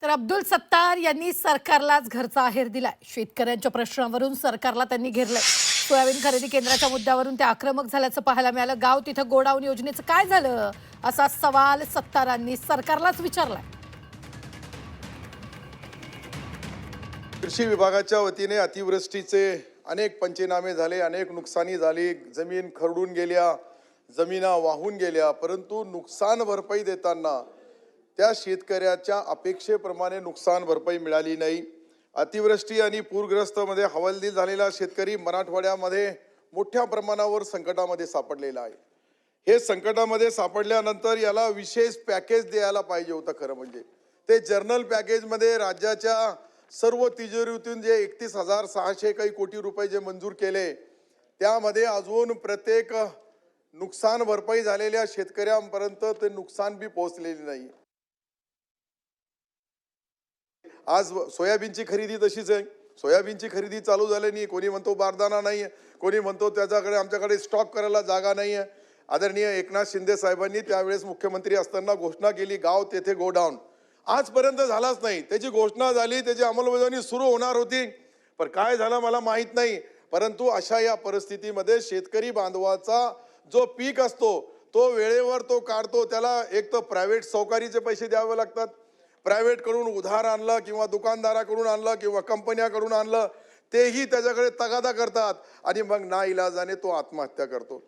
तर अब्दुल सत्तार यांनी सरकारलाच घरचा आहेर दिलाय। शेतकऱ्यांच्या प्रश्नावरून सरकारला त्यांनी घेरलंय। सोयाबीन खरेदी केंद्राच्या मुद्द्यावरून ते आक्रमक झाल्याचं पाहायला मिळालं। गाव तिथं गोडाऊन योजनेचं काय झालं असा सवाल सत्तारांनी सरकारलाच विचारलाय। कृषी विभागाच्या वतीने अतिवृष्टीचे अनेक पंचनामे झाले, अनेक नुकसानी झाली, जमीन खरडून गेल्या, जमिना वाहून गेल्या, परंतु नुकसान भरपाई देताना त्या शेतकऱ्याच्या अपेक्षेप्रमाणे नुकसान भरपाई मिळाली नाही। अतिवृष्टी आणि पूरग्रस्तमध्ये हवालदिल झालेला शेतकरी मराठवाड्यामध्ये मोठ्या प्रमाणावर संकटामध्ये सापडलेला आहे। हे संकटामध्ये सापडल्यानंतर याला विशेष पॅकेज द्यायला पाहिजे होतं। खरं म्हणजे ते जर्नल पॅकेजमध्ये राज्याच्या सर्व तिजोरीतून जे 31,600 काही कोटी रुपये जे मंजूर केले, त्यामध्ये अजून प्रत्येक नुकसान भरपाई झालेल्या शेतकऱ्यांपर्यंत ते नुकसान बी पोहोचलेले नाही। आज सोयाबीनची खरेदी तशीच आहे। सोयाबीनची खरेदी चालू झाली नाही। कोणी म्हणतो बारदाना नाही आहे, कोणी म्हणतो त्याच्याकडे आमच्याकडे स्टॉक करायला जागा नाही आहे। आदरणीय एकनाथ शिंदे साहेबांनी त्यावेळेस मुख्यमंत्री असताना घोषणा केली, गाव तेथे गोडाऊन, आजपर्यंत झालाच नाही। त्याची घोषणा झाली, त्याची अंमलबजावणी सुरू होणार होती, पण काय झालं मला माहित नाही। परंतु अशा या परिस्थितीमध्ये शेतकरी बांधवाचा जो पीक असतो तो वेळेवर तो काढतो, त्याला एक तर प्रायव्हेट सावकारीचे पैसे द्यावे लागतात, प्रायव्हेट कडून उधार आणलं किंवा दुकानदाराकडून आणलं किंवा कंपन्याकडून आणलं, तेही त्याच्याकडे तगादा करतात आणि मग नाईलाजाने तो आत्महत्या करतो।